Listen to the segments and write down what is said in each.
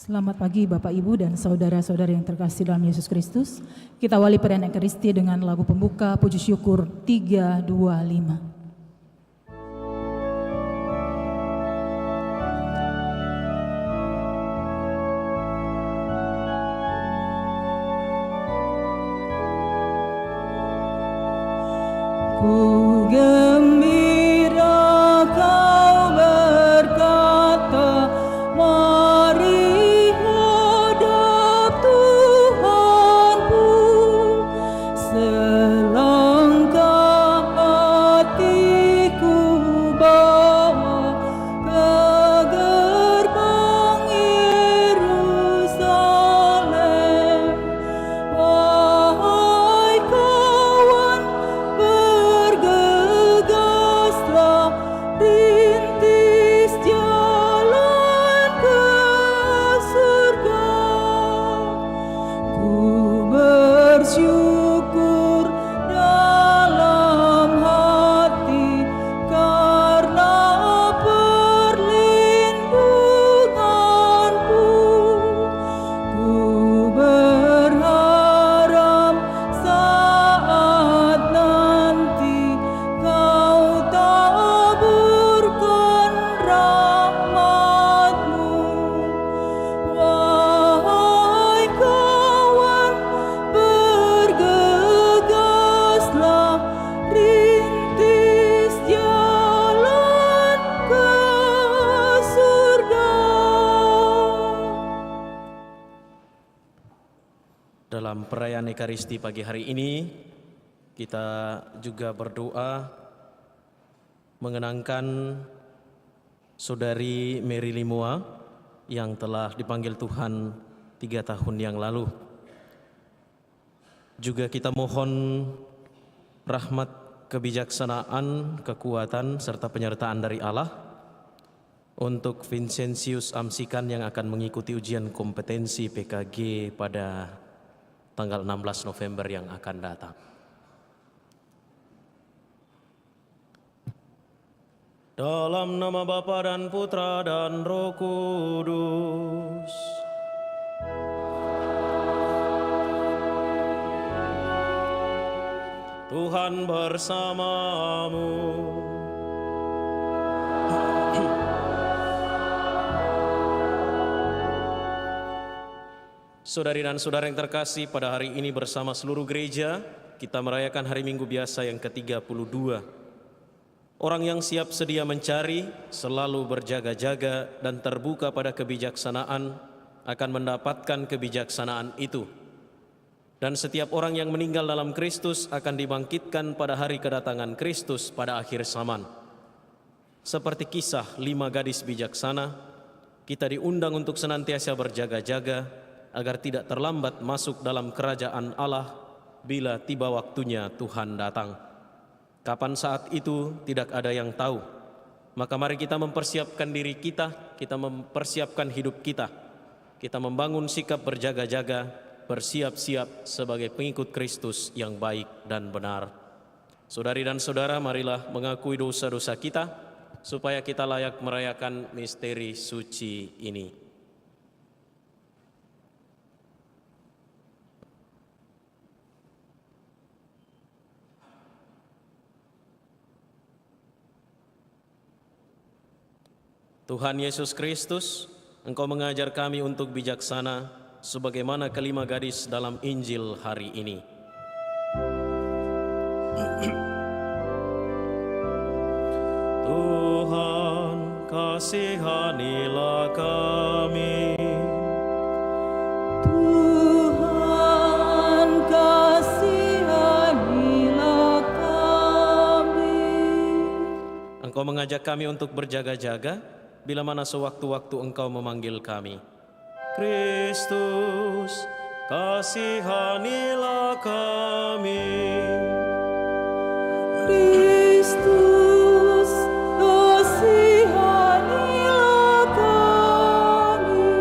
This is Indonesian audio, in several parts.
Selamat pagi Bapak Ibu dan saudara-saudara yang terkasih dalam Yesus Kristus. Kita awali perayaan Ekaristi dengan lagu pembuka Puji Syukur 325. Ku gembira Kau berkata, mari hadap Tuhanku. Selangkah hatiku bawa ke gerbang Yerusalem. Wahai kawan, bergegaslah, rintis jalan ke surga. Ku bersyukur dalam hati karena perlindunganmu. Ku berharap saat nanti Kau taburkan rahmat-Mu. Wahai kawan, bergegaslah, rintis jalan ke surga. Dalam perayaan Ekaristi pagi hari ini, kita juga berdoa mengenangkan Saudari Mary Limua yang telah dipanggil Tuhan 3 tahun yang lalu. Juga kita mohon rahmat, kebijaksanaan, kekuatan, serta penyertaan dari Allah untuk Vincentius Amsikan yang akan mengikuti ujian kompetensi PKG pada tanggal 16 November yang akan datang. Dalam nama Bapa dan Putra dan Roh Kudus. Tuhan bersamamu. Saudari dan saudara yang terkasih, pada hari ini bersama seluruh gereja, kita merayakan hari Minggu biasa yang ke-32. Orang yang siap sedia mencari, selalu berjaga-jaga dan terbuka pada kebijaksanaan, akan mendapatkan kebijaksanaan itu. Dan setiap orang yang meninggal dalam Kristus akan dibangkitkan pada hari kedatangan Kristus pada akhir zaman. Seperti kisah 5 gadis bijaksana, kita diundang untuk senantiasa berjaga-jaga, agar tidak terlambat masuk dalam kerajaan Allah bila tiba waktunya Tuhan datang. Kapan saat itu tidak ada yang tahu. Maka mari kita mempersiapkan diri kita, kita mempersiapkan hidup kita. Kita membangun sikap berjaga-jaga, bersiap-siap sebagai pengikut Kristus yang baik dan benar. Saudari dan saudara, marilah mengakui dosa-dosa kita, supaya kita layak merayakan misteri suci ini. Tuhan Yesus Kristus, Engkau mengajar kami untuk bijaksana, sebagaimana kelima gadis dalam Injil hari ini. Tuhan, kasihanilah kami. Tuhan, kasihanilah kami. Engkau mengajak kami untuk berjaga-jaga, bila mana sewaktu-waktu Engkau memanggil kami. Kristus, kasihanilah kami. Kristus, kasihanilah kami.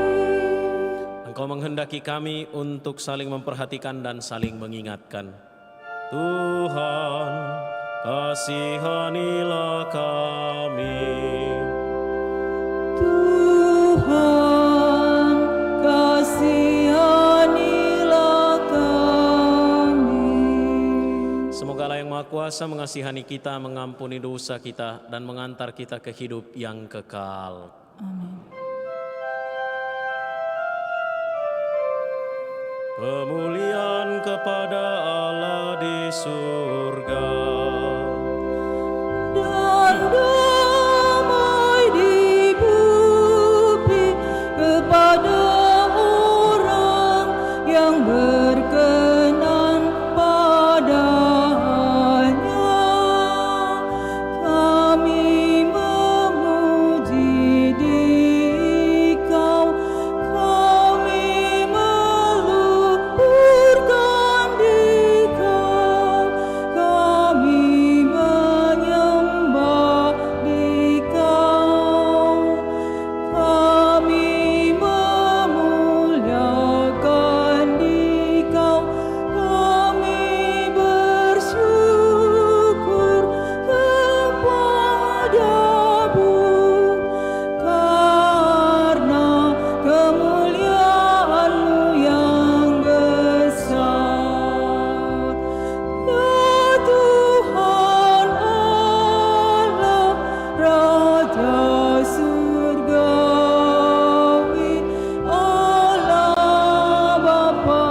Engkau menghendaki kami untuk saling memperhatikan dan saling mengingatkan. Tuhan, kasihanilah kami. Tuhan, kasihanilah kami. Semoga Allah yang Maha Kuasa mengasihani kita, mengampuni dosa kita, dan mengantar kita ke hidup yang kekal. Amin. Kemuliaan kepada Allah di surga Dan damai di bumi kepada orang yang berkenan padanya. Kami memuji Dikau, kami meluhurkan Dikau, kami menyembah Dikau, kami memuliakan Dikau, kami bersyukur kepadamu karena kemuliaan-Mu yang besar. Ya Tuhan Allah, Raja surgawi, Allah Bapa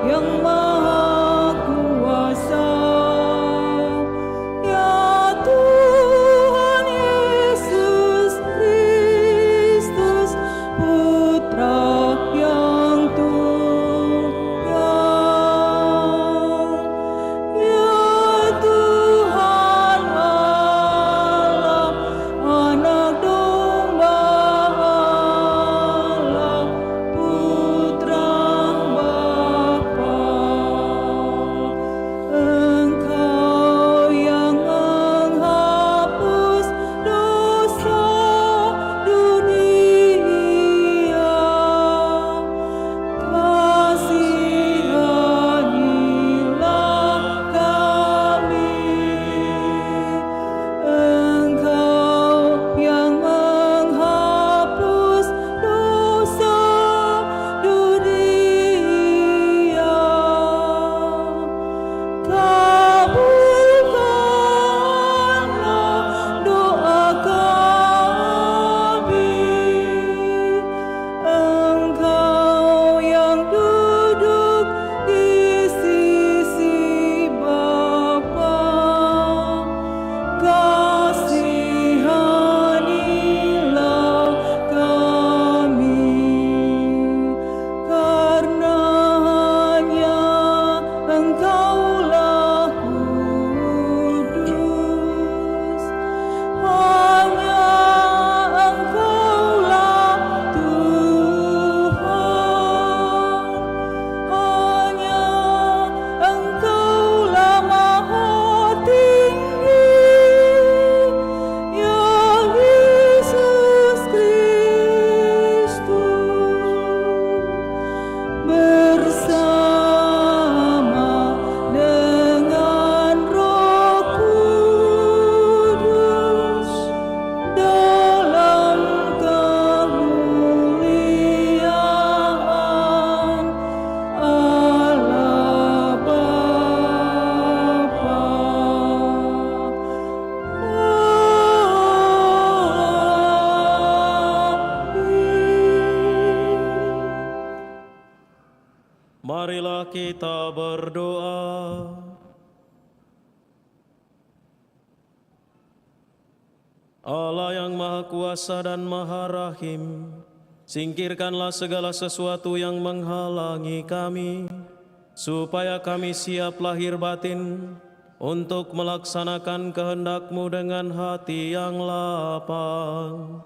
yang Maha Kuasa. Ya Tuhan Yesus Kristus, Putra yang tunggal. Ya Tuhan Allah, Anak Domba Allah, Putra Bapa. Engkau yang menghapus dosa dunia, kasihanilah kami. Engkau yang menghapus dosa dunia, kabulkanlah doa kami. Engkau yang duduk di sisi Bapa, kasihanilah kami, karena hanya Engkaulah kudus, hanya Engkaulah Tuhan, hanya Engkaulah Maha Tinggi, ya Yesus Kristus, bersama dengan Roh Kudus dalam kemuliaan Allah Bapa. Marilah kita berdoa. Allah yang Maha Kuasa dan Maha Rahim, singkirkanlah segala sesuatu yang menghalangi kami, supaya kami siap lahir batin untuk melaksanakan kehendak-Mu dengan hati yang lapang.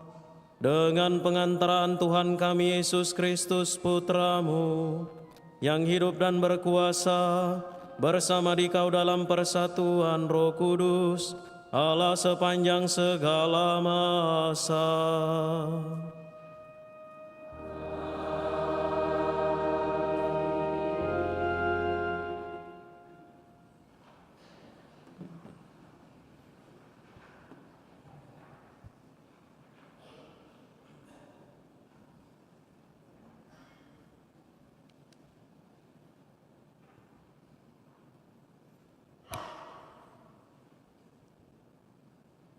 Dengan pengantaran Tuhan kami Yesus Kristus Putra-Mu, yang hidup dan berkuasa bersama Dikau dalam persatuan Roh Kudus, Allah sepanjang segala masa.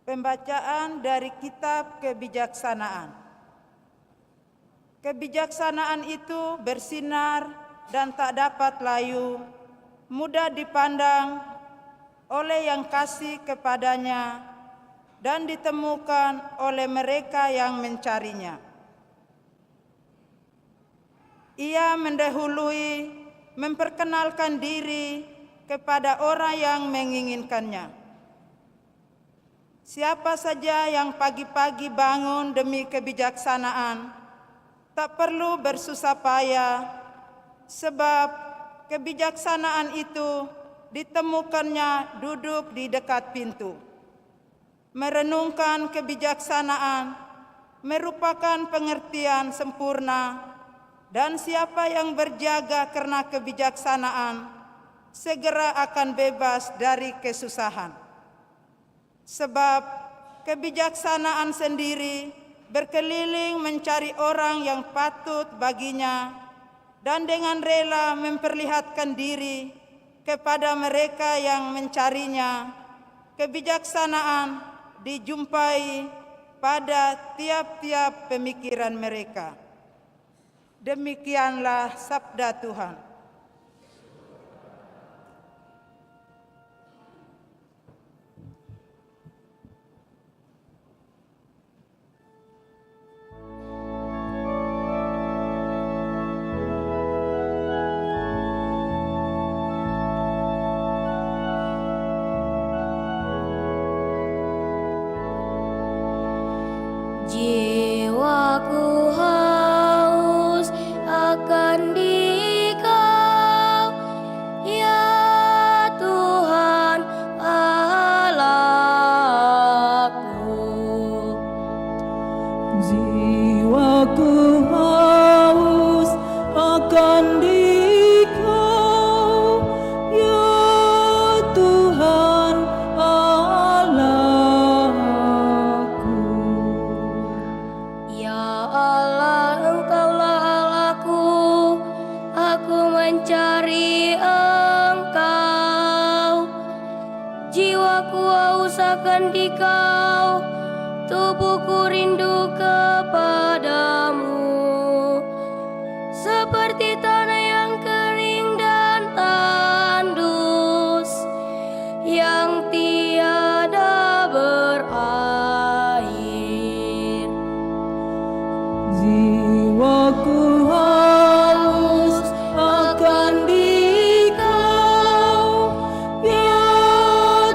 Pembacaan dari Kitab Kebijaksanaan. Kebijaksanaan itu bersinar dan tak dapat layu, mudah dipandang oleh yang kasih kepadanya dan ditemukan oleh mereka yang mencarinya. Ia mendahului memperkenalkan diri kepada orang yang menginginkannya. Siapa saja yang pagi-pagi bangun demi kebijaksanaan, tak perlu bersusah payah, sebab kebijaksanaan itu ditemukannya duduk di dekat pintu. Merenungkan kebijaksanaan merupakan pengertian sempurna, dan siapa yang berjaga karena kebijaksanaan segera akan bebas dari kesusahan. Sebab kebijaksanaan sendiri berkeliling mencari orang yang patut baginya dan dengan rela memperlihatkan diri kepada mereka yang mencarinya. Kebijaksanaan dijumpai pada tiap-tiap pemikiran mereka. Demikianlah sabda Tuhan. Jiwaku haus akan Dikau, ya Tuhan Allahku. Jiwaku haus akan Dikau, ya Tuhan Allahku. Ya Allah, Engkaulah Allahku, aku mencari Engkau. Jiwaku haus akan Dikau, tubuhku rindu kepadamu. Seperti tanah yang kering dan tandus, yang tiada berair. Jiwaku haus akan Dikau, ya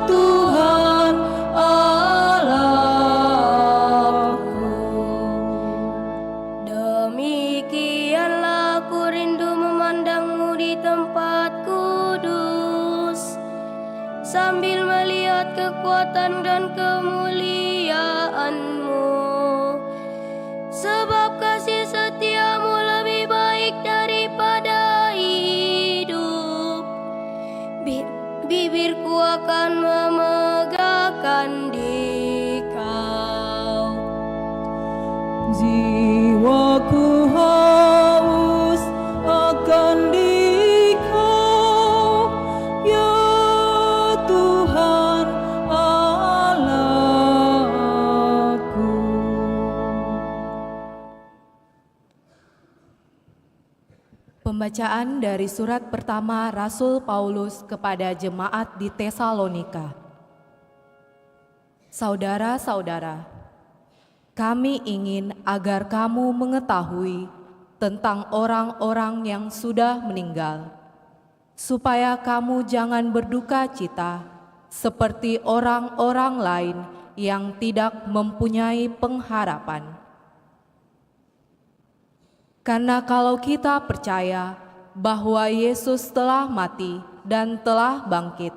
Tuhan Allahku. Demikianlah aku rindu memandangmu di tempat kudus, sambil melihat kekuatan dan kemuliaan-Mu. Sebab kasih setiamu lebih baik daripada hidup. Bibirku akan memegahkan Dikau. Jiwaku haus akan Dikau, ya Tuhan Allahku. Pembacaan dari surat pertama Rasul Paulus kepada jemaat di Tesalonika. Saudara-saudara, kami ingin agar kamu mengetahui tentang orang-orang yang sudah meninggal, supaya kamu jangan berduka cita seperti orang-orang lain yang tidak mempunyai pengharapan. Karena kalau kita percaya bahwa Yesus telah mati dan telah bangkit,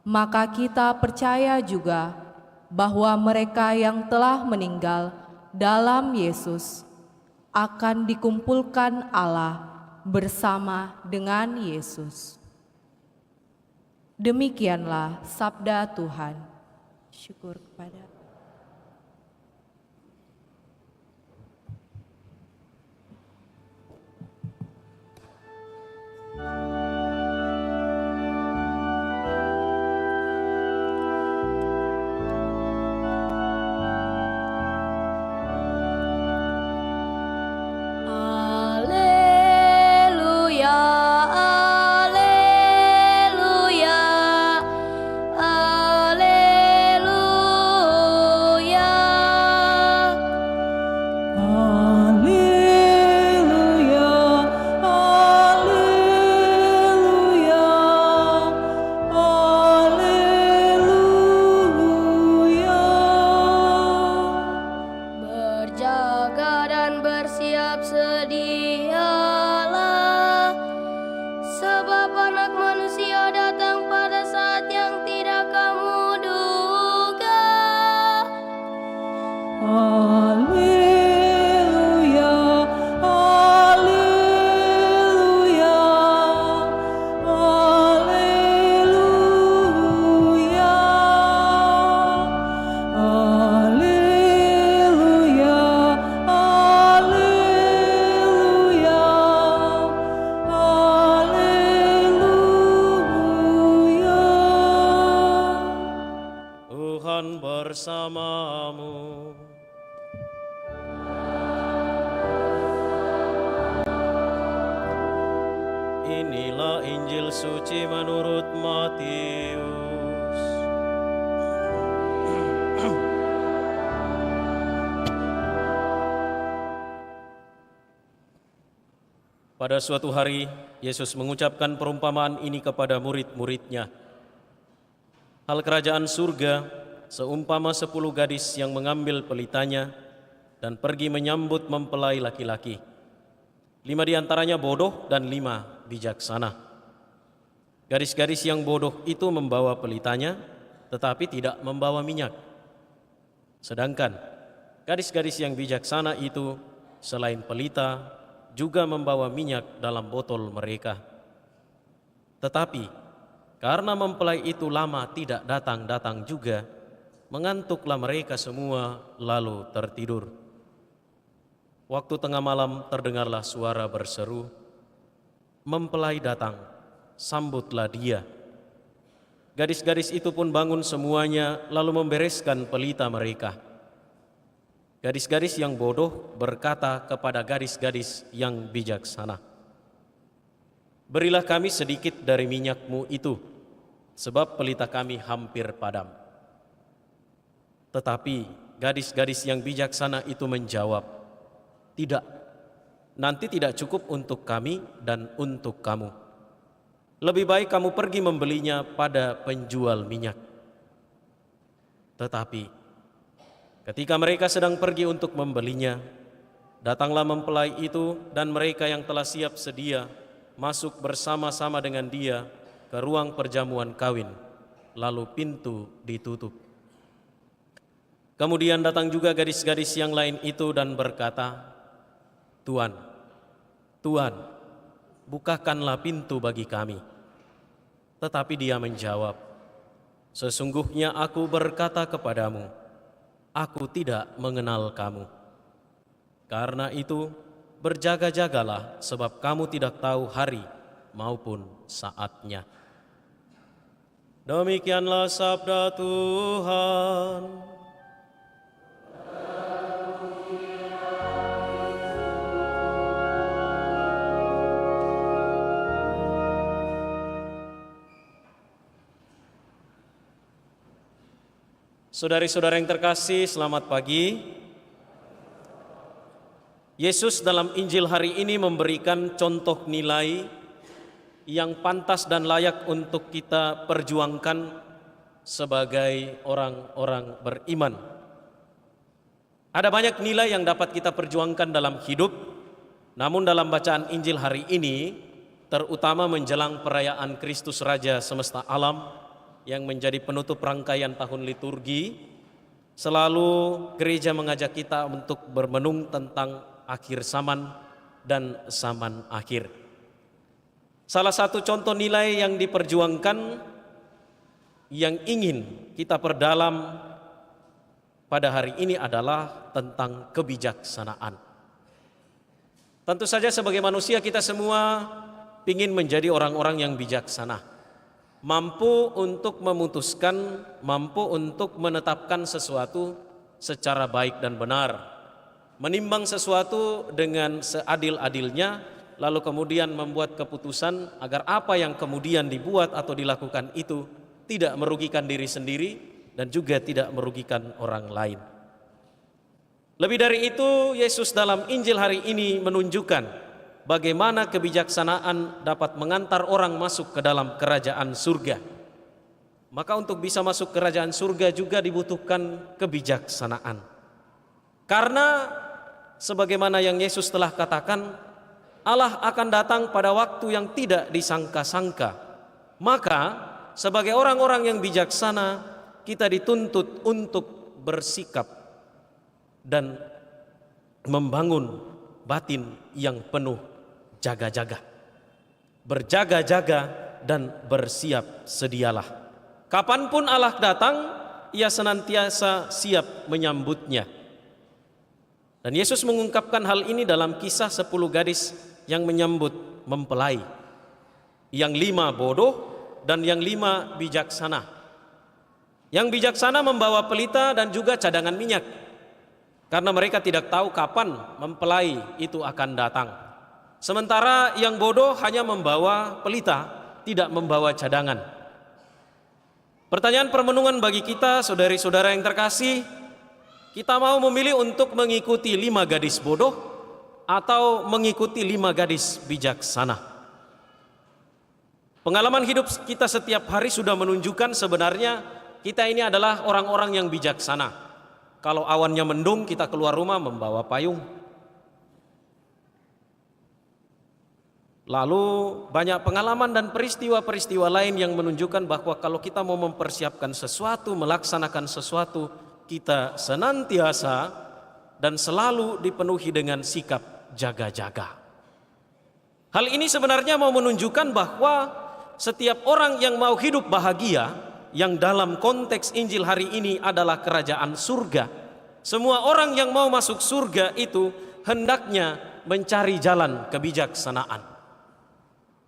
maka kita percaya juga bahwa mereka yang telah meninggal dalam Yesus akan dikumpulkan Allah bersama dengan Yesus. Demikianlah sabda Tuhan. Syukur kepada Inilah Injil suci menurut Matius. Pada suatu hari, Yesus mengucapkan perumpamaan ini kepada murid-muridnya. Hal kerajaan surga seumpama 10 gadis yang mengambil pelitanya dan pergi menyambut mempelai laki-laki. 5 diantaranya bodoh dan 5 bijaksana. Gadis-gadis yang bodoh itu membawa pelitanya, tetapi tidak membawa minyak. Sedangkan gadis-gadis yang bijaksana itu selain pelita, juga membawa minyak dalam botol mereka. Tetapi karena mempelai itu lama tidak datang-datang juga, mengantuklah mereka semua lalu tertidur. Waktu tengah malam terdengarlah suara berseru, "Mempelai datang, sambutlah dia." Gadis-gadis itu pun bangun semuanya lalu membereskan pelita mereka. Gadis-gadis yang bodoh berkata kepada gadis-gadis yang bijaksana, "Berilah kami sedikit dari minyakmu itu, sebab pelita kami hampir padam." Tetapi gadis-gadis yang bijaksana itu menjawab, "Tidak, nanti tidak cukup untuk kami dan untuk kamu. Lebih baik kamu pergi membelinya pada penjual minyak." Tetapi ketika mereka sedang pergi untuk membelinya, datanglah mempelai itu dan mereka yang telah siap sedia masuk bersama-sama dengan dia ke ruang perjamuan kawin, lalu pintu ditutup. Kemudian datang juga gadis-gadis yang lain itu dan berkata, "Tuan, Tuan, bukakanlah pintu bagi kami." Tetapi dia menjawab, "Sesungguhnya aku berkata kepadamu, aku tidak mengenal kamu. Karena itu, berjaga-jagalah sebab kamu tidak tahu hari maupun saatnya." Demikianlah sabda Tuhan. Saudari-saudara yang terkasih, selamat pagi. Yesus dalam Injil hari ini memberikan contoh nilai yang pantas dan layak untuk kita perjuangkan sebagai orang-orang beriman. Ada banyak nilai yang dapat kita perjuangkan dalam hidup, namun dalam bacaan Injil hari ini, terutama menjelang perayaan Kristus Raja semesta alam, yang menjadi penutup rangkaian tahun liturgi, selalu gereja mengajak kita untuk bermenung tentang akhir zaman dan zaman akhir. Salah satu contoh nilai yang diperjuangkan, yang ingin kita perdalam pada hari ini adalah tentang kebijaksanaan. Tentu saja sebagai manusia kita semua ingin menjadi orang-orang yang bijaksana, mampu untuk memutuskan, mampu untuk menetapkan sesuatu secara baik dan benar, menimbang sesuatu dengan seadil-adilnya, lalu kemudian membuat keputusan agar apa yang kemudian dibuat atau dilakukan itu tidak merugikan diri sendiri dan juga tidak merugikan orang lain. Lebih dari itu, Yesus dalam Injil hari ini menunjukkan bagaimana kebijaksanaan dapat mengantar orang masuk ke dalam kerajaan surga. Maka untuk bisa masuk kerajaan surga juga dibutuhkan kebijaksanaan. Karena sebagaimana yang Yesus telah katakan, Allah akan datang pada waktu yang tidak disangka-sangka. Maka sebagai orang-orang yang bijaksana, kita dituntut untuk bersikap dan membangun batin yang penuh jaga-jaga. Berjaga-jaga dan bersiap sedialah. Kapanpun Allah datang, ia senantiasa siap menyambutnya. Dan Yesus mengungkapkan hal ini dalam kisah 10 gadis yang menyambut mempelai. Yang 5 bodoh dan yang 5 bijaksana. Yang bijaksana membawa pelita dan juga cadangan minyak, karena mereka tidak tahu kapan mempelai itu akan datang. Sementara yang bodoh hanya membawa pelita, tidak membawa cadangan. Pertanyaan permenungan bagi kita, saudari-saudara yang terkasih, kita mau memilih untuk mengikuti 5 gadis bodoh atau mengikuti 5 gadis bijaksana? Pengalaman hidup kita setiap hari sudah menunjukkan sebenarnya kita ini adalah orang-orang yang bijaksana. Kalau awannya mendung, kita keluar rumah membawa payung. Lalu banyak pengalaman dan peristiwa-peristiwa lain yang menunjukkan bahwa kalau kita mau mempersiapkan sesuatu, melaksanakan sesuatu, kita senantiasa dan selalu dipenuhi dengan sikap jaga-jaga. Hal ini sebenarnya mau menunjukkan bahwa setiap orang yang mau hidup bahagia, yang dalam konteks Injil hari ini adalah kerajaan surga, semua orang yang mau masuk surga itu hendaknya mencari jalan kebijaksanaan.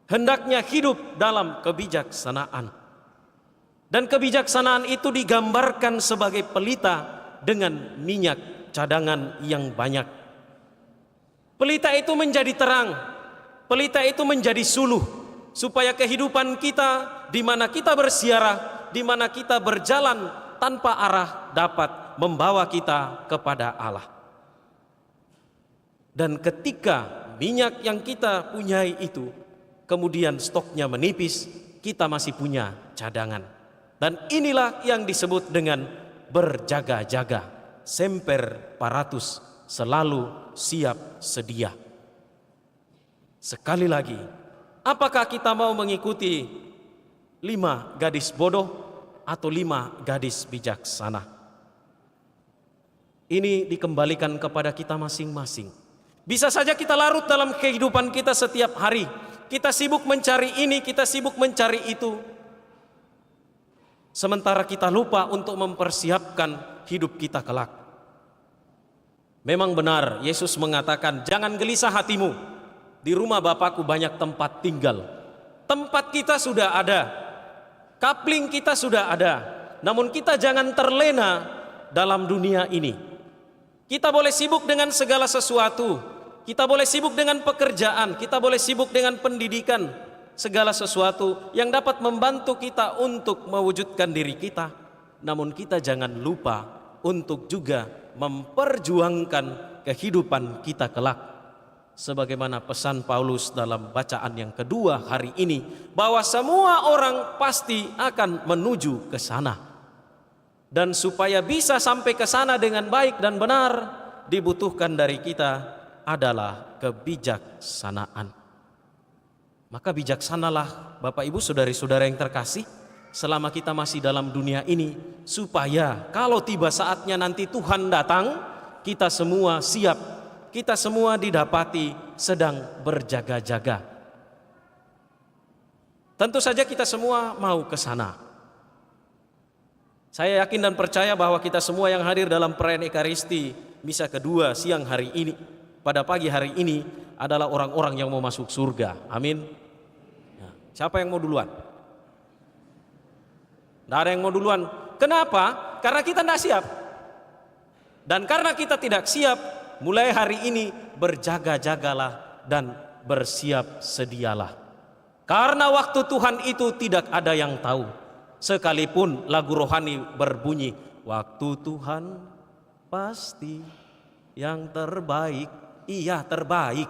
Hendaknya hidup dalam kebijaksanaan. Dan kebijaksanaan itu digambarkan sebagai pelita dengan minyak cadangan yang banyak. Pelita itu menjadi terang, pelita itu menjadi suluh, supaya kehidupan kita di mana kita bersiarah, di mana kita berjalan tanpa arah dapat membawa kita kepada Allah. Dan ketika minyak yang kita punyai itu kemudian stoknya menipis, kita masih punya cadangan. Dan inilah yang disebut dengan berjaga-jaga, semper paratus, selalu siap sedia. Sekali lagi, apakah kita mau mengikuti 5 gadis bodoh atau 5 gadis bijaksana? Ini dikembalikan kepada kita masing-masing. Bisa saja kita larut dalam kehidupan kita setiap hari. Kita sibuk mencari ini, kita sibuk mencari itu. Sementara kita lupa untuk mempersiapkan hidup kita kelak. Memang benar, Yesus mengatakan, jangan gelisah hatimu. Di rumah Bapakku banyak tempat tinggal. Tempat kita sudah ada. Kapling kita sudah ada. Namun kita jangan terlena dalam dunia ini. Kita boleh sibuk dengan segala sesuatu. Kita boleh sibuk dengan pekerjaan, kita boleh sibuk dengan pendidikan, segala sesuatu yang dapat membantu kita untuk mewujudkan diri kita. Namun kita jangan lupa untuk juga memperjuangkan kehidupan kita kelak. Sebagaimana pesan Paulus dalam bacaan yang kedua hari ini, bahwa semua orang pasti akan menuju ke sana. Dan supaya bisa sampai ke sana dengan baik dan benar, dibutuhkan dari kita adalah kebijaksanaan. Maka bijaksanalah Bapak Ibu saudari-saudara yang terkasih selama kita masih dalam dunia ini, supaya kalau tiba saatnya nanti Tuhan datang, kita semua siap, kita semua didapati sedang berjaga-jaga. Tentu saja kita semua mau ke sana. Saya yakin dan percaya bahwa kita semua yang hadir dalam perayaan Ekaristi misa kedua siang hari ini, pada pagi hari ini, adalah orang-orang yang mau masuk surga. Amin. Ya, siapa yang mau duluan? Tidak ada yang mau duluan. Kenapa? Karena kita tidak siap. Dan karena kita tidak siap, mulai hari ini berjaga-jagalah dan bersiap sedialah. Karena waktu Tuhan itu tidak ada yang tahu. Sekalipun lagu rohani berbunyi, waktu Tuhan pasti yang terbaik. Iya, terbaik,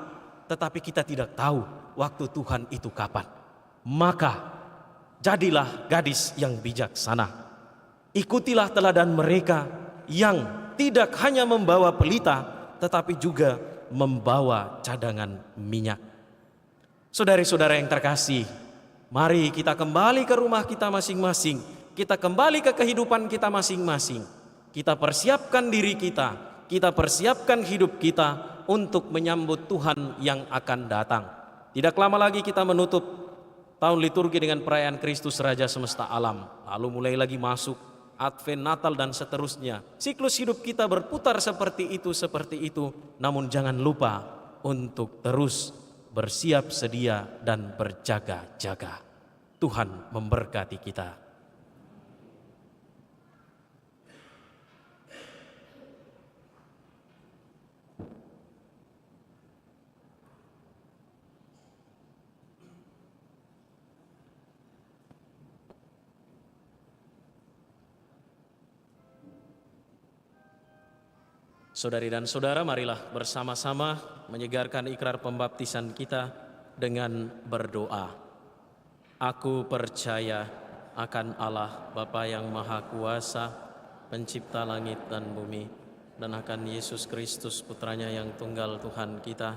tetapi kita tidak tahu waktu Tuhan itu kapan. Maka jadilah gadis yang bijaksana. Ikutilah teladan mereka yang tidak hanya membawa pelita, tetapi juga membawa cadangan minyak. Saudari-saudara yang terkasih, mari kita kembali ke rumah kita masing-masing. Kita kembali ke kehidupan kita masing-masing. Kita persiapkan diri kita, kita persiapkan hidup kita untuk menyambut Tuhan yang akan datang. Tidak lama lagi kita menutup tahun liturgi dengan perayaan Kristus Raja Semesta Alam. Lalu mulai lagi masuk Advent, Natal dan seterusnya. Siklus hidup kita berputar seperti itu. Namun jangan lupa untuk terus bersiap sedia dan berjaga-jaga. Tuhan memberkati kita. Saudari dan saudara, marilah bersama-sama menyegarkan ikrar pembaptisan kita dengan berdoa. Aku percaya akan Allah Bapa yang Maha Kuasa, pencipta langit dan bumi, dan akan Yesus Kristus putranya yang tunggal Tuhan kita,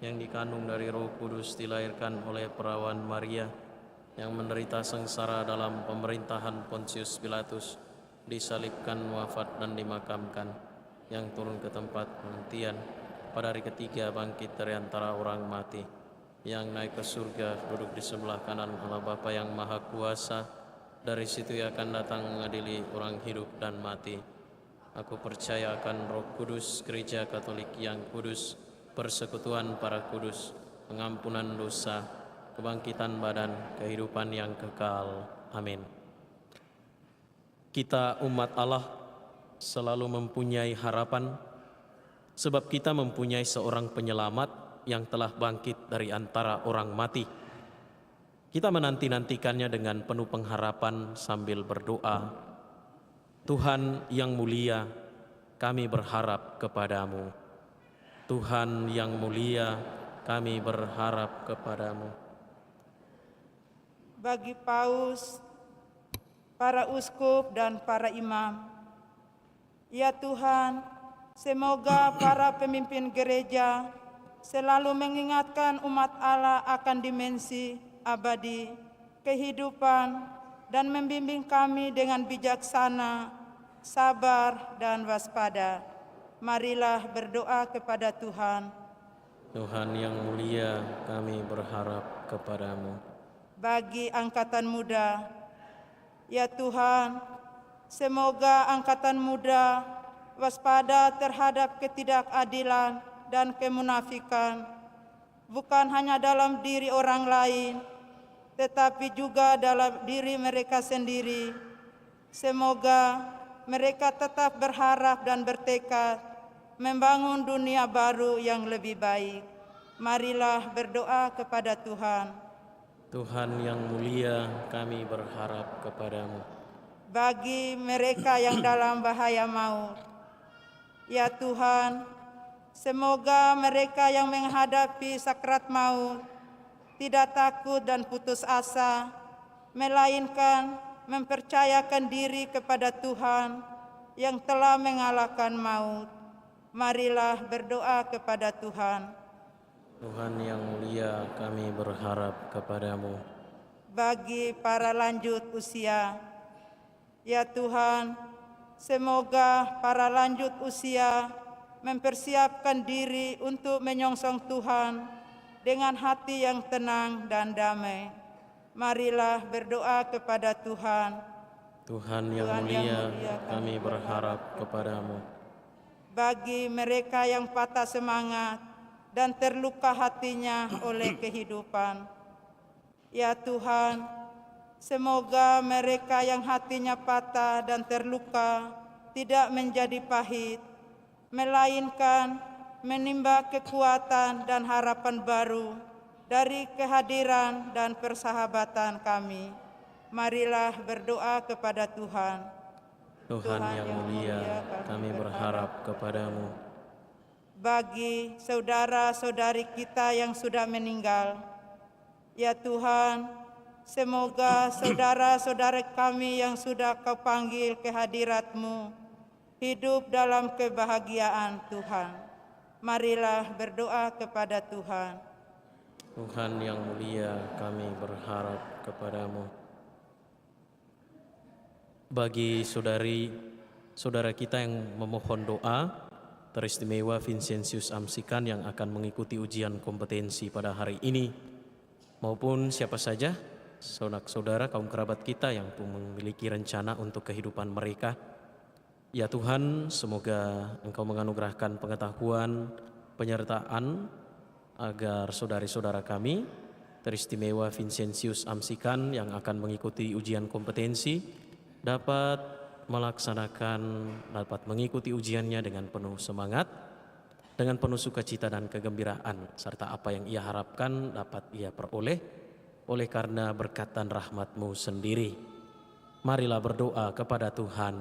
yang dikandung dari Roh Kudus, dilahirkan oleh perawan Maria, yang menderita sengsara dalam pemerintahan Pontius Pilatus, disalibkan, wafat dan dimakamkan, yang turun ke tempat penggantian, pada hari ketiga bangkit dari antara orang mati, yang naik ke surga, duduk di sebelah kanan Allah Bapa yang Maha Kuasa, dari situ ia akan datang mengadili orang hidup dan mati. Aku percaya akan Roh Kudus, Gereja Katolik yang kudus, persekutuan para kudus, pengampunan dosa, kebangkitan badan, kehidupan yang kekal. Amin. Kita umat Allah selalu mempunyai harapan, sebab kita mempunyai seorang penyelamat yang telah bangkit dari antara orang mati. Kita menanti-nantikannya dengan penuh pengharapan sambil berdoa. Tuhan yang mulia, kami berharap kepadamu. Tuhan yang mulia, kami berharap kepadamu. Bagi Paus, para uskup dan para imam, ya Tuhan, semoga para pemimpin gereja selalu mengingatkan umat Allah akan dimensi abadi kehidupan dan membimbing kami dengan bijaksana, sabar, dan waspada. Marilah berdoa kepada Tuhan. Tuhan yang mulia, kami berharap kepadamu. Bagi angkatan muda, ya Tuhan, semoga angkatan muda waspada terhadap ketidakadilan dan kemunafikan, bukan hanya dalam diri orang lain, tetapi juga dalam diri mereka sendiri. Semoga mereka tetap berharap dan bertekad membangun dunia baru yang lebih baik. Marilah berdoa kepada Tuhan. Tuhan yang mulia, kami berharap kepadamu. Bagi mereka yang dalam bahaya maut, ya Tuhan, semoga mereka yang menghadapi sakrat maut tidak takut dan putus asa, melainkan mempercayakan diri kepada Tuhan yang telah mengalahkan maut. Marilah berdoa kepada Tuhan. Tuhan yang mulia, kami berharap kepadamu. Bagi para lanjut usia, ya Tuhan, semoga para lanjut usia mempersiapkan diri untuk menyongsong Tuhan dengan hati yang tenang dan damai. Marilah berdoa kepada Tuhan. Tuhan yang mulia, kami berharap kepadamu. Bagi mereka yang patah semangat dan terluka hatinya oleh kehidupan, ya Tuhan, semoga mereka yang hatinya patah dan terluka tidak menjadi pahit, melainkan menimba kekuatan dan harapan baru dari kehadiran dan persahabatan kami. Marilah berdoa kepada Tuhan. Tuhan yang mulia, kami berharap kepadamu. Bagi saudara-saudari kita yang sudah meninggal, ya Tuhan, semoga saudara-saudara kami yang sudah Kau panggil ke hadirat-Mu hidup dalam kebahagiaan Tuhan. Marilah berdoa kepada Tuhan. Tuhan yang mulia, kami berharap kepadamu. Bagi saudara kita yang memohon doa, teristimewa Vincentius Amsikan yang akan mengikuti ujian kompetensi pada hari ini, maupun siapa saja saudara kaum kerabat kita yang memiliki rencana untuk kehidupan mereka. Ya Tuhan, semoga Engkau menganugerahkan pengetahuan, penyertaan agar saudari-saudara kami, teristimewa Vincentius Amsikan yang akan mengikuti ujian kompetensi, dapat mengikuti ujiannya dengan penuh semangat, dengan penuh sukacita dan kegembiraan, serta apa yang ia harapkan dapat ia peroleh oleh karena berkat dan rahmat-Mu sendiri. Marilah berdoa kepada Tuhan.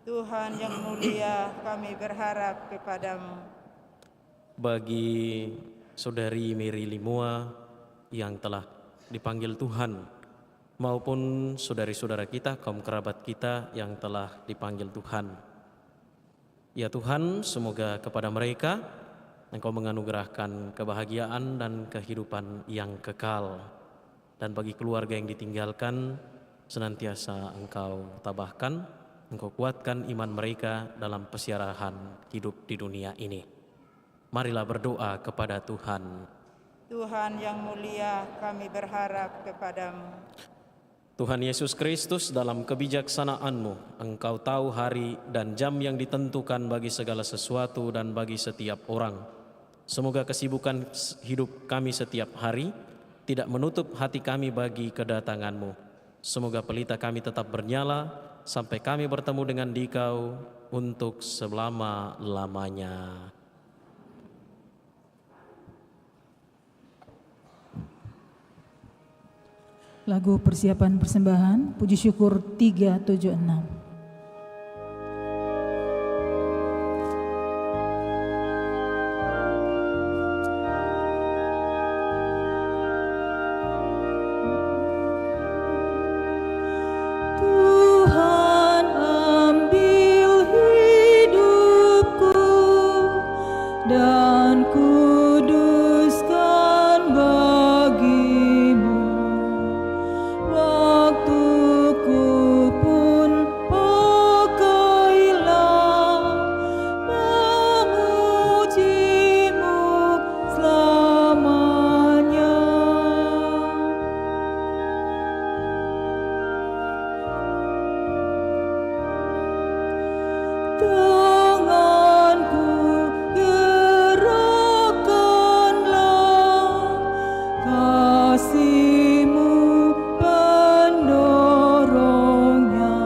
Tuhan yang mulia, kami berharap kepadamu. Bagi Saudari Mary Limua yang telah dipanggil Tuhan, maupun saudari-saudara kita, kaum kerabat kita yang telah dipanggil Tuhan. Ya Tuhan, semoga kepada mereka Engkau menganugerahkan kebahagiaan dan kehidupan yang kekal. Dan bagi keluarga yang ditinggalkan, senantiasa Engkau tabahkan, Engkau kuatkan iman mereka dalam pesiarahan hidup di dunia ini. Marilah berdoa kepada Tuhan. Tuhan yang mulia, kami berharap kepadamu. Tuhan Yesus Kristus, dalam kebijaksanaan-Mu, Engkau tahu hari dan jam yang ditentukan bagi segala sesuatu dan bagi setiap orang. Semoga kesibukan hidup kami setiap hari tidak menutup hati kami bagi kedatangan-Mu. Semoga pelita kami tetap bernyala sampai kami bertemu dengan Dikau untuk selama-lamanya. Lagu persiapan persembahan, puji syukur 376. Tuhan ambil hidupku dan kuduskan bagimu. Waktuku pun pakailah memujimu selamanya. Tanganku gerakkanlah, kasih-Mu pendorongnya,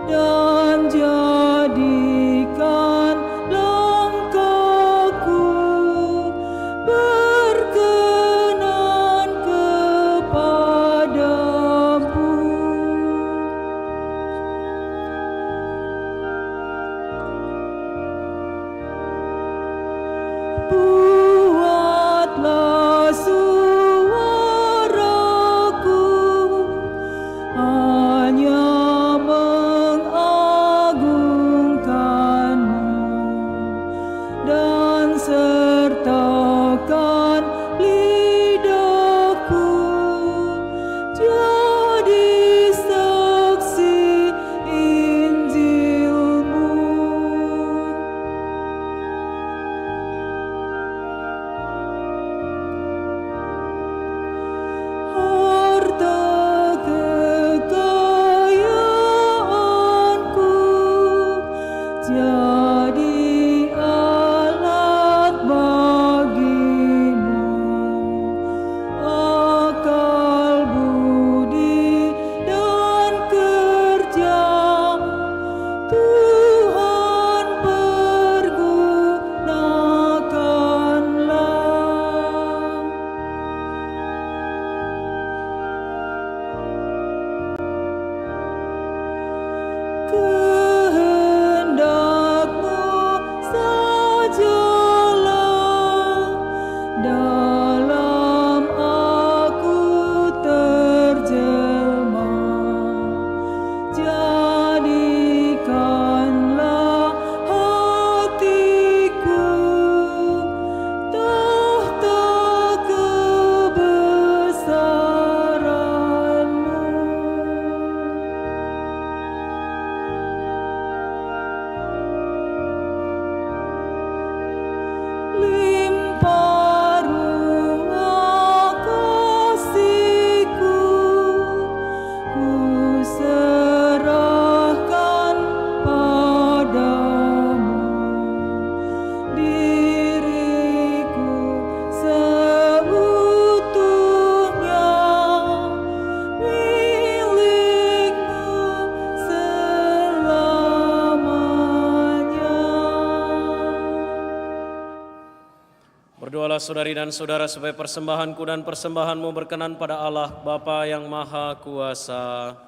dan jadikan langkahku berkenan kepadamu. Buatlah suaraku hanya mengagungkan-Mu, dan sertakan lidahku jadi saksi Injil-Mu. Harta kekayaanku jadi alat bagi-Mu. Akal, budi, dan kerja Tuhan pergunakanlah. Kehendak-Mu sajalah dalam aku terjelma. Jadikanlah hatiku tahta kebesaran-Mu. Limpah ruah kasih-Ku, ku serahkan padamu. Diriku seutuhnya milik-Mu selamanya. Berdoalah saudari dan saudara supaya persembahanku dan persembahanmu berkenan pada Allah Bapa yang Maha Kuasa.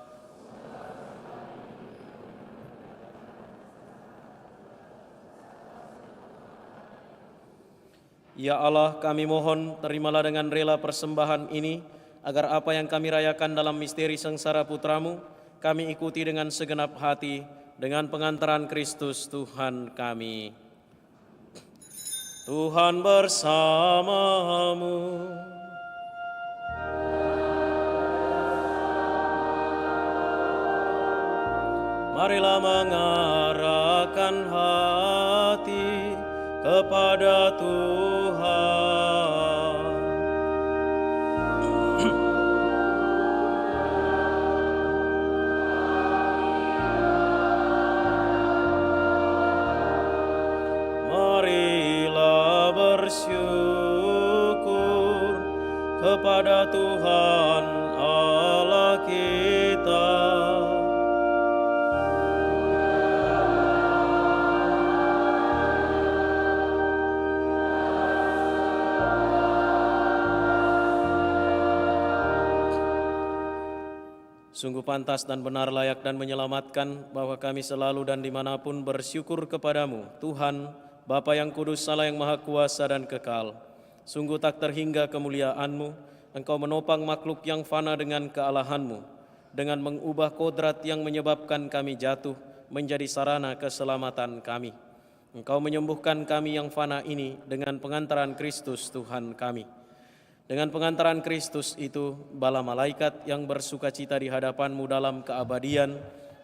Ya Allah, kami mohon terimalah dengan rela persembahan ini, agar apa yang kami rayakan dalam misteri sengsara Putra-Mu, kami ikuti dengan segenap hati, dengan pengantaran Kristus Tuhan kami. Tuhan bersamamu. Marilah mengarahkan hati kepada Tuhan. Marilah bersyukur kepada Tuhan Allah kita. Sungguh pantas dan benar, layak dan menyelamatkan bahwa kami selalu dan dimanapun bersyukur kepadamu, Tuhan, Bapa yang kudus, Allah yang maha kuasa dan kekal. Sungguh tak terhingga kemuliaan-Mu, Engkau menopang makhluk yang fana dengan kealahan-Mu, dengan mengubah kodrat yang menyebabkan kami jatuh menjadi sarana keselamatan kami. Engkau menyembuhkan kami yang fana ini dengan pengantaran Kristus Tuhan kami. Dengan pengantaran Kristus itu, bala malaikat yang bersukacita di hadapan-Mu dalam keabadian,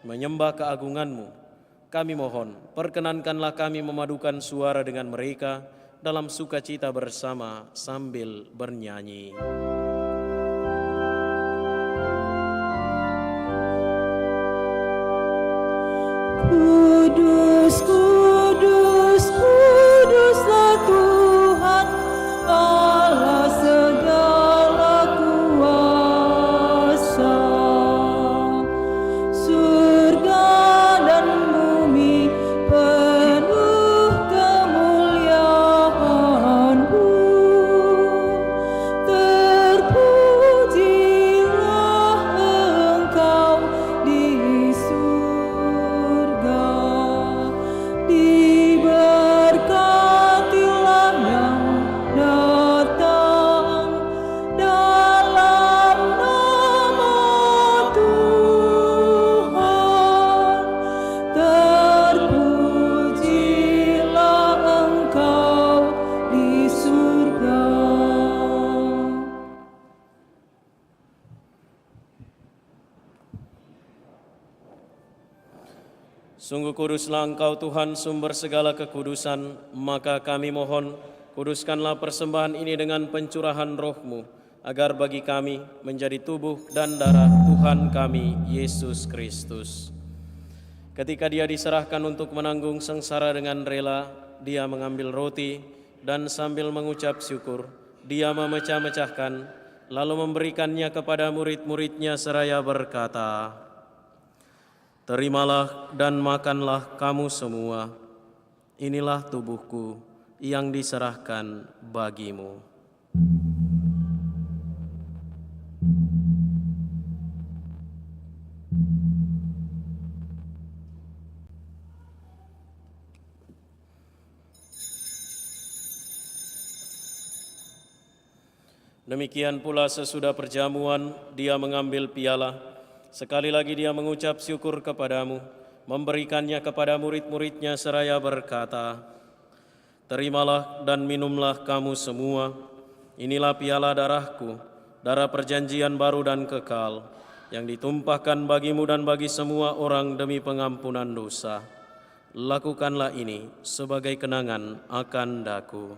menyembah keagungan-Mu. Kami mohon, perkenankanlah kami memadukan suara dengan mereka dalam sukacita bersama sambil bernyanyi. Kudus, kudus, kuduslah Tuhan, Allah segala kuasa. Surga dan bumi penuh kemuliaan-Mu. Terpujilah Engkau di surga. Diberkatilah yang datang dalam nama Tuhan. Terpujilah Engkau di surga. Sungguh kuduslah Engkau Tuhan, sumber segala kekudusan, maka kami mohon, kuduskanlah persembahan ini dengan pencurahan Roh-Mu, agar bagi kami menjadi tubuh dan darah Tuhan kami, Yesus Kristus. Ketika Dia diserahkan untuk menanggung sengsara dengan rela, Dia mengambil roti dan sambil mengucap syukur, Dia memecah-mecahkan, lalu memberikannya kepada murid-murid-Nya seraya berkata, "Terimalah dan makanlah kamu semua, inilah tubuhku yang diserahkan bagimu." Demikian pula sesudah perjamuan, Dia mengambil piala. Sekali lagi Dia mengucap syukur kepadamu, memberikannya kepada murid-murid-Nya seraya berkata, "Terimalah dan minumlah kamu semua, inilah piala darah-Ku, darah perjanjian baru dan kekal, yang ditumpahkan bagimu dan bagi semua orang demi pengampunan dosa. Lakukanlah ini sebagai kenangan akan Daku."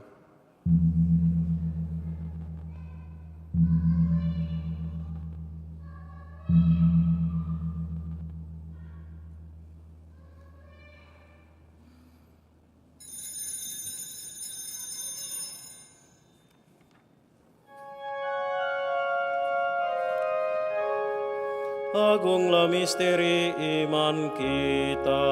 Agunglah misteri iman kita.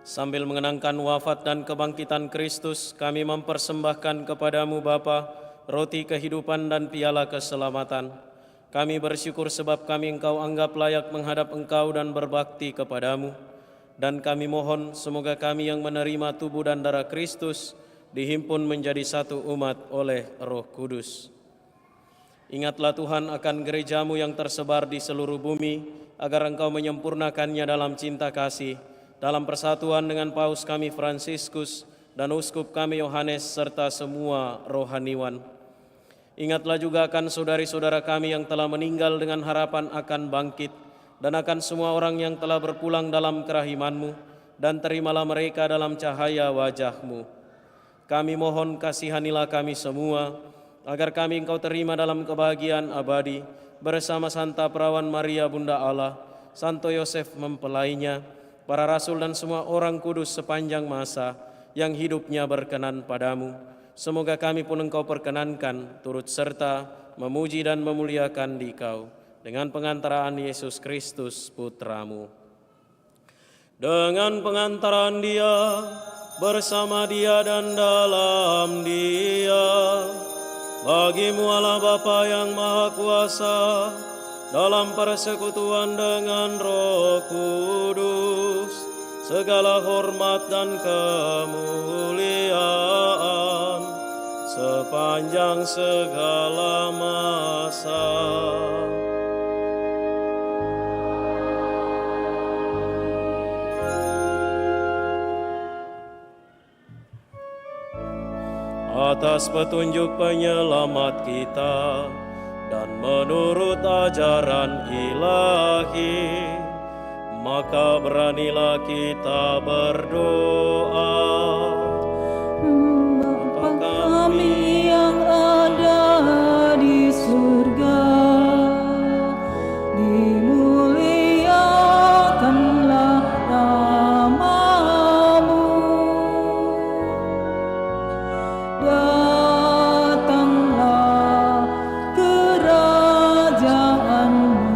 Sambil mengenangkan wafat dan kebangkitan Kristus, kami mempersembahkan kepadamu Bapa, roti kehidupan dan piala keselamatan. Kami bersyukur sebab kami Engkau anggap layak menghadap Engkau dan berbakti kepadamu. Dan kami mohon semoga kami yang menerima tubuh dan darah Kristus dihimpun menjadi satu umat oleh Roh Kudus. Ingatlah Tuhan akan gerejamu yang tersebar di seluruh bumi, agar Engkau menyempurnakannya dalam cinta kasih, dalam persatuan dengan Paus kami Fransiskus dan Uskup kami Yohanes serta semua rohaniwan. Ingatlah juga akan saudari-saudara kami yang telah meninggal dengan harapan akan bangkit, dan akan semua orang yang telah berpulang dalam kerahiman-Mu, dan terimalah mereka dalam cahaya wajah-Mu. Kami mohon kasihanilah kami semua, agar kami Engkau terima dalam kebahagiaan abadi, bersama Santa Perawan Maria Bunda Allah, Santo Yosef mempelainya, para rasul dan semua orang kudus sepanjang masa yang hidupnya berkenan padamu. Semoga kami pun Engkau perkenankan turut serta memuji dan memuliakan Dikau dengan pengantaraan Yesus Kristus Putramu. Dengan pengantaran Dia, bersama Dia dan dalam Dia, bagi-Mu Allah Bapa yang Maha Kuasa, dalam persekutuan dengan Roh Kudus, segala hormat dan kemuliaan sepanjang segala masa. Atas petunjuk penyelamat kita dan menurut ajaran ilahi, maka beranilah kita berdoa. Bapa kami yang ada di surga, dimuliakanlah nama-Mu. Datanglah kerajaan-Mu,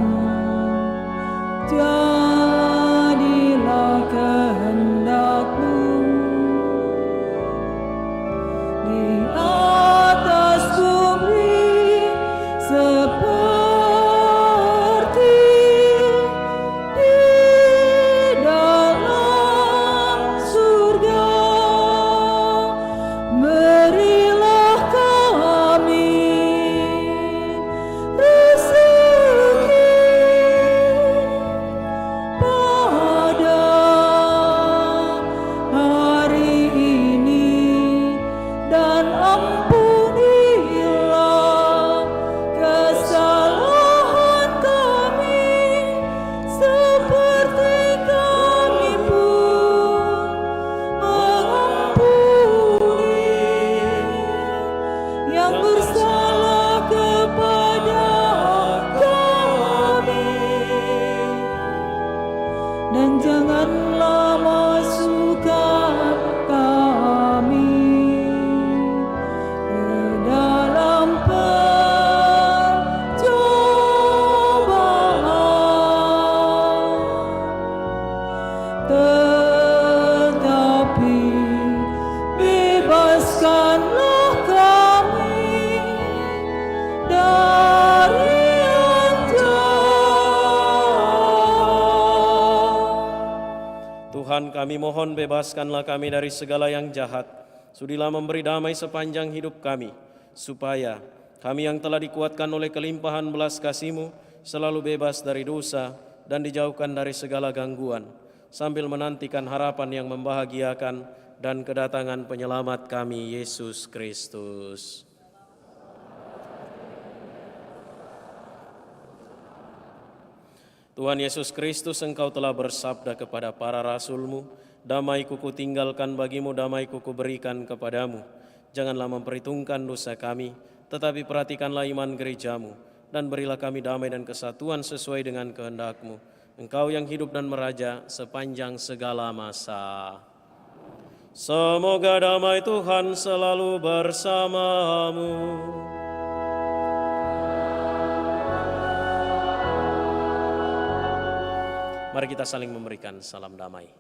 jadilah kehendak-Mu di atas bumi seperti di dalam surga. Berilah kami rezeki pada hari ini, dan ampunilah kesalahan kami seperti kami pun mengampuni yang bersalah kepada kami. Dan janganlah masukkan kami ke dalam pencobaan, tetapi bebaskanlah kami dari yang jahat. Tuhan, kami mohon bebaskanlah kami dari segala yang jahat. Sudilah memberi damai sepanjang hidup kami, supaya kami yang telah dikuatkan oleh kelimpahan belas kasih-Mu selalu bebas dari dosa dan dijauhkan dari segala gangguan, sambil menantikan harapan yang membahagiakan dan kedatangan penyelamat kami, Yesus Kristus. Tuhan Yesus Kristus, Engkau telah bersabda kepada para rasul-Mu, damai-Ku kutinggalkan bagimu, damai-Ku kuberikan kepadamu. Janganlah memperhitungkan dosa kami, tetapi perhatikanlah iman gereja-Mu, dan berilah kami damai dan kesatuan sesuai dengan kehendak-Mu. Engkau yang hidup dan meraja sepanjang segala masa. Semoga damai Tuhan selalu bersamamu. Mari kita saling memberikan salam damai.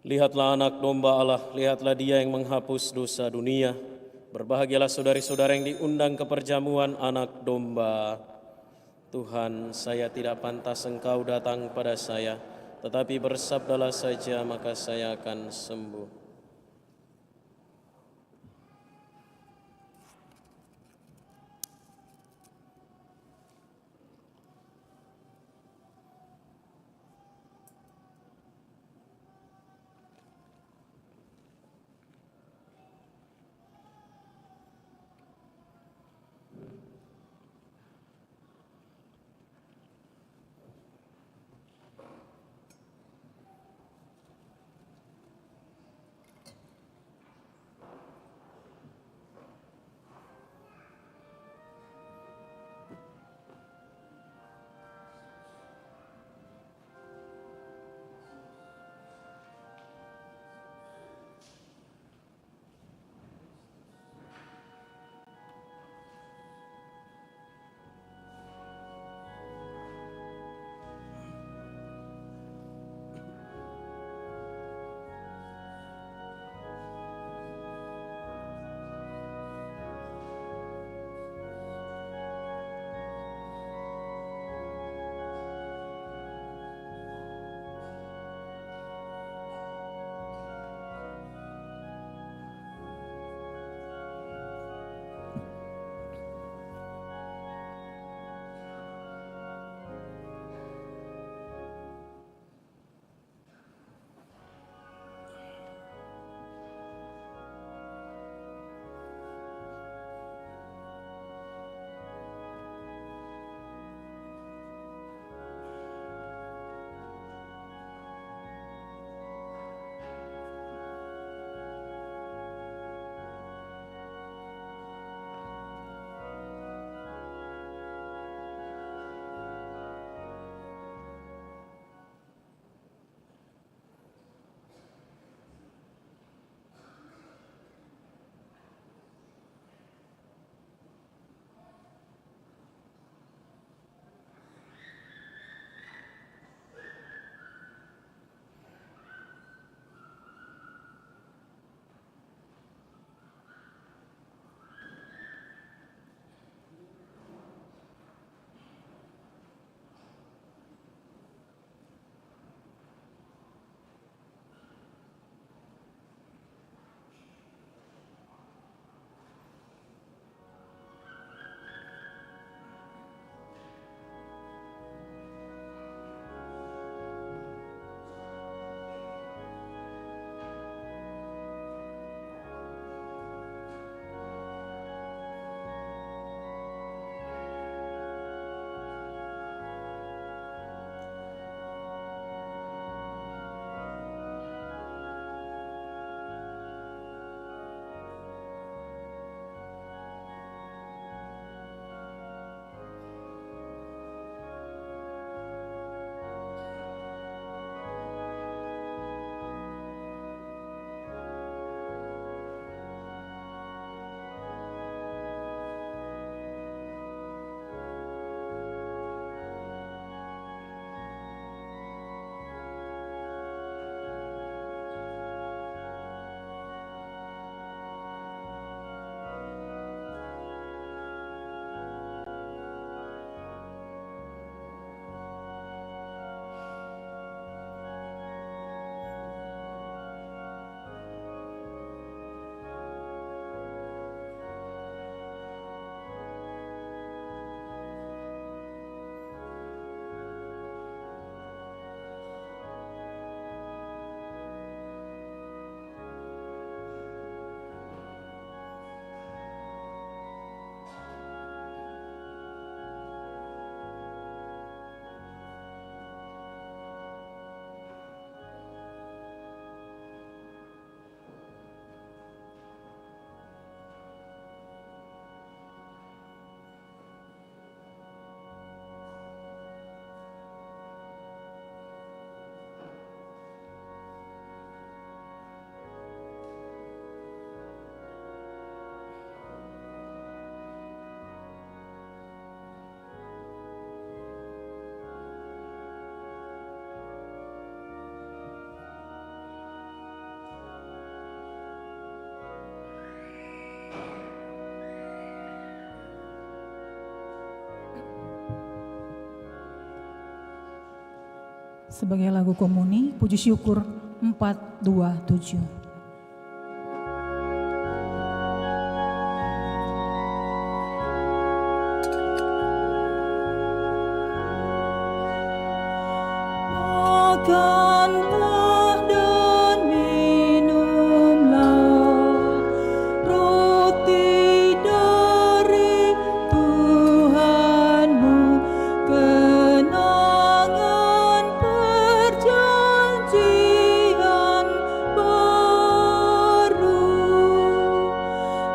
Lihatlah anak domba Allah, lihatlah dia yang menghapus dosa dunia. Berbahagialah saudari-saudara yang diundang ke perjamuan anak domba. Tuhan, saya tidak pantas Engkau datang pada saya, tetapi bersabdalah saja maka saya akan sembuh. Sebagai lagu komuni, puji syukur 427. Makanlah dan minumlah roti dari Tuhanmu, kenangan perjanjian baru.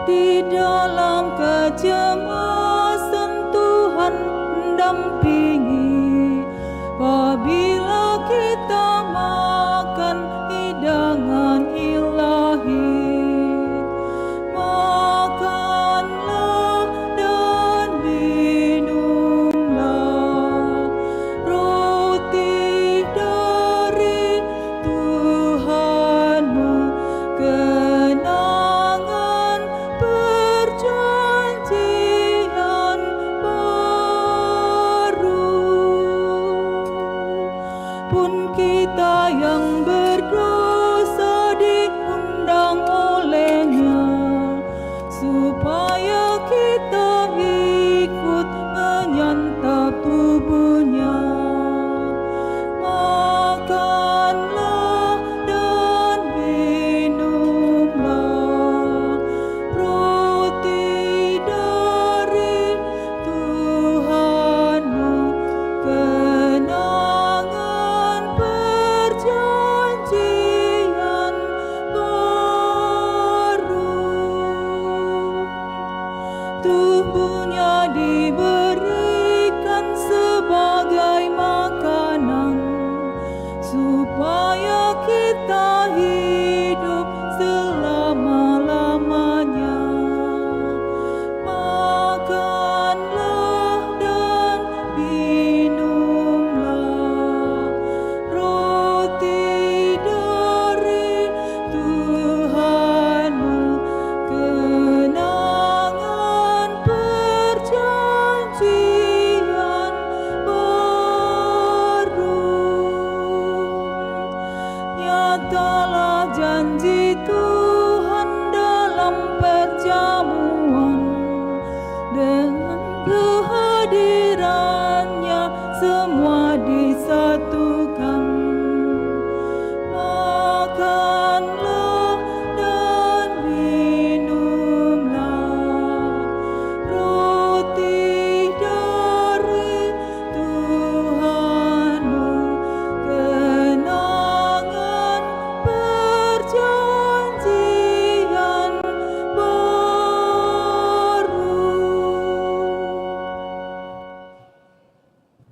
Di dalam kecemasan Tuhan mendampingi, apabila kita makan hidangan ilahi. Makanlah dan minumlah roti dari Tuhanmu, kenangan perjanjian baru. Pun kita yang berdosa diundang olehnya, supaya kita ikut menyantap tubuhnya. Makanlah dan minumlah roti dari Tuhanmu, kenangan perjanjian baru. Tubuhnya diberikan sebagai makanan, supaya kita hidup selama-lamanya. Makanlah dan minumlah roti dari Tuhanmu, kenangan perjanjian baru. Nyatalah janji Tuhan dalam perjamuan, dengan kehadirannya semua disatukan. Makanlah dan minumlah roti dari Tuhanmu, kenangan perjanjian baru.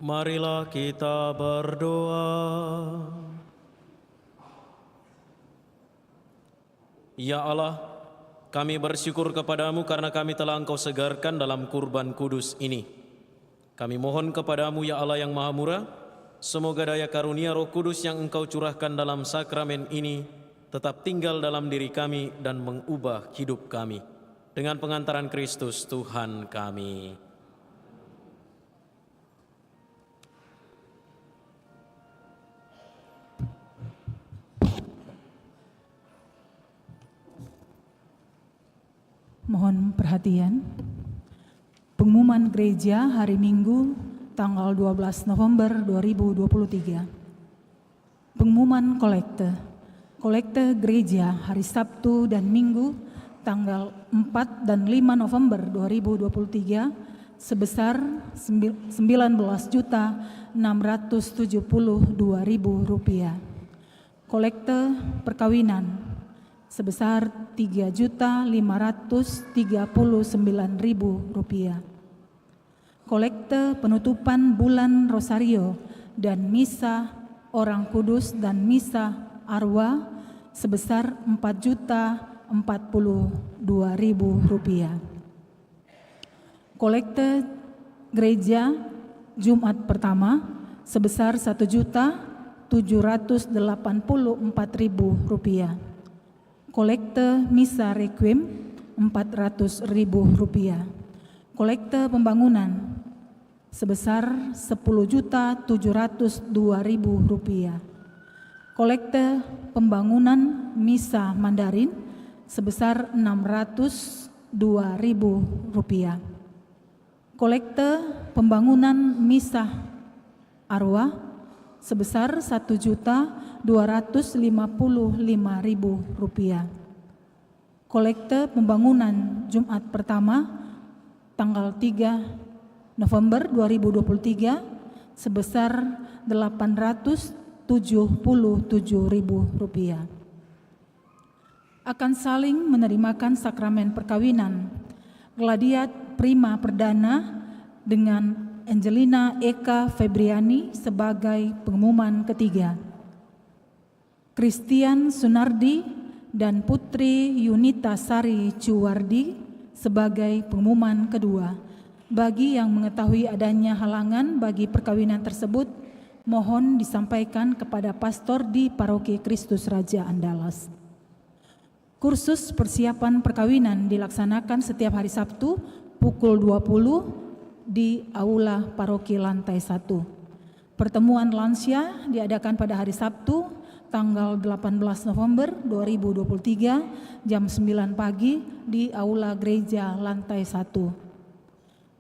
Marilah kita berdoa. Ya Allah, kami bersyukur kepadamu karena kami telah Engkau segarkan dalam kurban kudus ini. Kami mohon kepadamu ya Allah yang Maha Murah, semoga daya karunia Roh Kudus yang Engkau curahkan dalam sakramen ini tetap tinggal dalam diri kami dan mengubah hidup kami. Dengan pengantaran Kristus Tuhan kami. Mohon perhatian. Pengumuman gereja hari Minggu tanggal 12 November 2023. Pengumuman kolekte. Kolekte gereja hari Sabtu dan Minggu tanggal 4 dan 5 November 2023 sebesar Rp19.672.000. Kolekte perkawinan sebesar Rp3.539.000. Kolekte penutupan bulan Rosario dan misa Orang Kudus dan misa Arwah sebesar Rp4.042.000. Kolekte gereja Jumat pertama sebesar Rp1.784.000. Kolekte misa requiem Rp400.000. Kolekte pembangunan sebesar Rp10.702.000. Kolekte pembangunan Misa Mandarin sebesar Rp602.000. Kolekte pembangunan Misa Arwah sebesar Rp1.255.000. Kolekte pembangunan Jumat pertama tanggal 3 November 2023 sebesar Rp877.000. Akan saling menerimakan sakramen perkawinan Gladiat Prima Perdana dengan Angelina Eka Febriani sebagai pengumuman ketiga. Christian Sunardi dan Putri Yunita Sari Cuwardi sebagai pengumuman kedua. Bagi yang mengetahui adanya halangan bagi perkawinan tersebut, mohon disampaikan kepada pastor di Paroki Kristus Raja Andalas. Kursus persiapan perkawinan dilaksanakan setiap hari Sabtu pukul 20 di Aula Paroki Lantai 1. Pertemuan lansia diadakan pada hari Sabtu tanggal 18 November 2023 jam 9 pagi di Aula Gereja Lantai 1.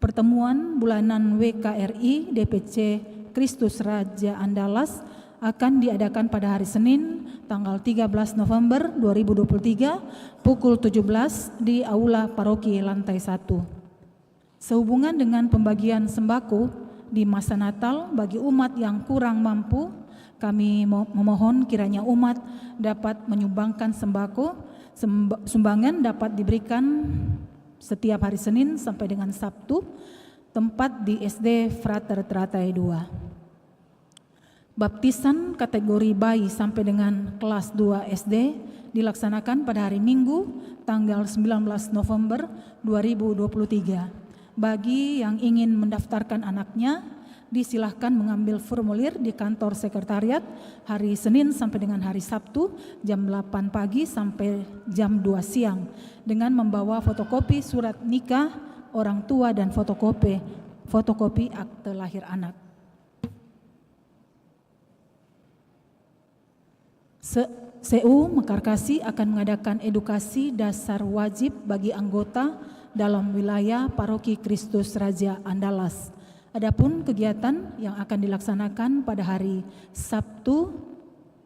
Pertemuan bulanan WKRI DPC Kristus Raja Andalas akan diadakan pada hari Senin tanggal 13 November 2023 pukul 17 di Aula Paroki Lantai 1. Sehubungan dengan pembagian sembako di masa Natal bagi umat yang kurang mampu, kami memohon kiranya umat dapat menyumbangkan sembako. Sumbangan dapat diberikan setiap hari Senin sampai dengan Sabtu, tempat di SD Frater Teratai 2. Baptisan kategori bayi sampai dengan kelas 2 SD dilaksanakan pada hari Minggu tanggal 19 November 2023. Bagi yang ingin mendaftarkan anaknya, disilahkan mengambil formulir di kantor sekretariat hari Senin sampai dengan hari Sabtu jam 8 pagi sampai jam 2 siang dengan membawa fotokopi surat nikah orang tua dan fotokopi akte lahir anak. CU Mekarkasi akan mengadakan edukasi dasar wajib bagi anggota dalam wilayah Paroki Kristus Raja Andalas. Adapun kegiatan yang akan dilaksanakan pada hari Sabtu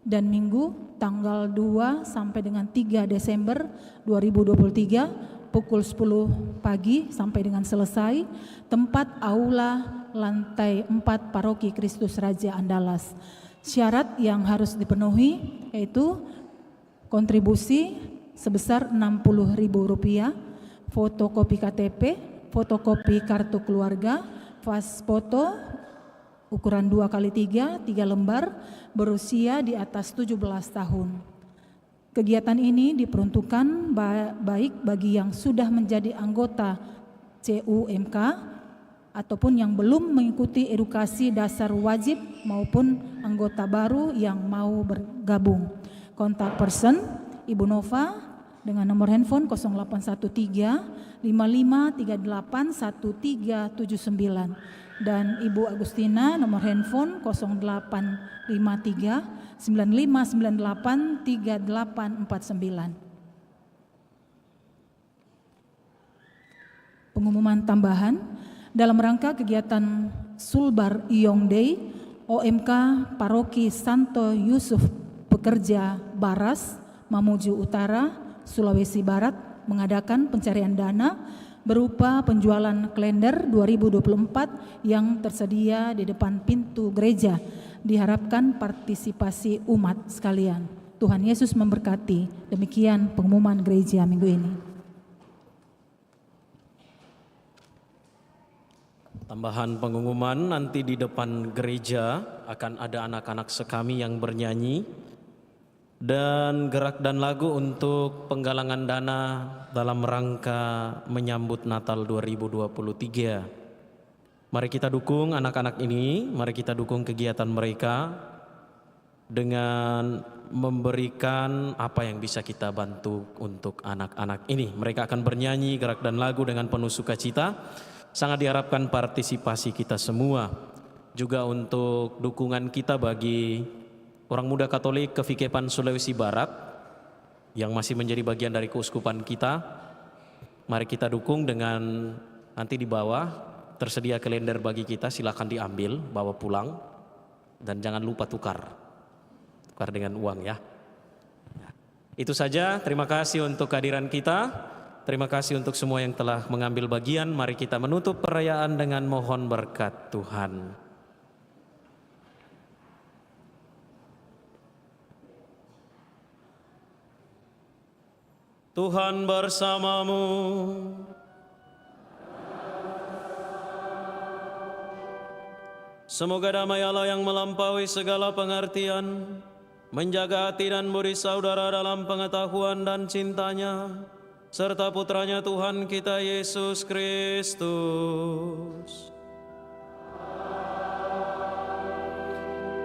dan Minggu tanggal 2 sampai dengan 3 Desember 2023 pukul 10 pagi sampai dengan selesai, tempat Aula Lantai 4 Paroki Kristus Raja Andalas. Syarat yang harus dipenuhi yaitu kontribusi sebesar Rp60.000, fotokopi KTP, fotokopi kartu keluarga, pas foto ukuran 2x3, 3 lembar, berusia di atas 17 tahun. Kegiatan ini diperuntukkan baik bagi yang sudah menjadi anggota CUMK ataupun yang belum mengikuti edukasi dasar wajib maupun anggota baru yang mau bergabung. Kontak person Ibu Nova dengan nomor handphone 0813 5538 1379 dan Ibu Agustina nomor handphone 0853 9598 3849. Pengumuman tambahan dalam rangka kegiatan Sulbar Iyong Day, OMK Paroki Santo Yusuf Pekerja Baras, Mamuju Utara, Sulawesi Barat mengadakan pencarian dana berupa penjualan kalender 2024 yang tersedia di depan pintu gereja. Diharapkan partisipasi umat sekalian. Tuhan Yesus memberkati. Demikian pengumuman gereja minggu ini. Tambahan pengumuman, nanti di depan gereja akan ada anak-anak sekami yang bernyanyi dan gerak dan lagu untuk penggalangan dana dalam rangka menyambut Natal 2023. Mari kita dukung anak-anak ini, mari kita dukung kegiatan mereka dengan memberikan apa yang bisa kita bantu untuk anak-anak ini. Mereka akan bernyanyi gerak dan lagu dengan penuh sukacita. sangat diharapkan partisipasi kita semua, juga untuk dukungan kita bagi orang muda Katolik Kevikepan Sulawesi Barat yang masih menjadi bagian dari keuskupan kita. Mari kita dukung dengan nanti di bawah tersedia kalender bagi kita, silakan diambil, bawa pulang, dan jangan lupa tukar dengan uang ya. Itu saja, terima kasih untuk kehadiran kita, terima kasih untuk semua yang telah mengambil bagian. Mari kita menutup perayaan dengan mohon berkat Tuhan. Tuhan bersamamu. Semoga damai Allah yang melampaui segala pengertian menjaga hati dan budi saudara dalam pengetahuan dan cintanya, serta putranya Tuhan kita Yesus Kristus.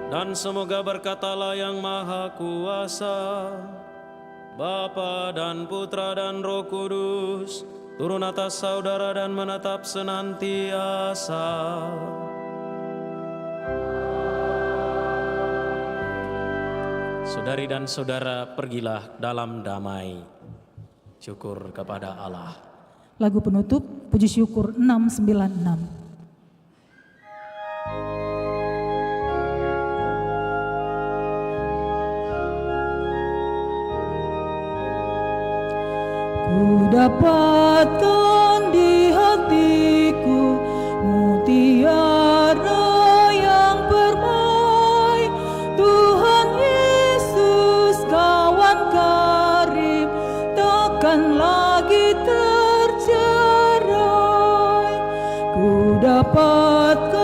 Dan semoga berkat Allah yang Maha Kuasa, Bapa dan Putra dan Roh Kudus, turun atas saudara dan menetap senantiasa. Saudari dan saudara, pergilah dalam damai. Syukur kepada Allah. Lagu penutup, puji syukur 696. Ku dapatkan di hatiku mutiara yang permai, Tuhan Yesus kawan karib, takkan lagi tercerai. Ku dapatkan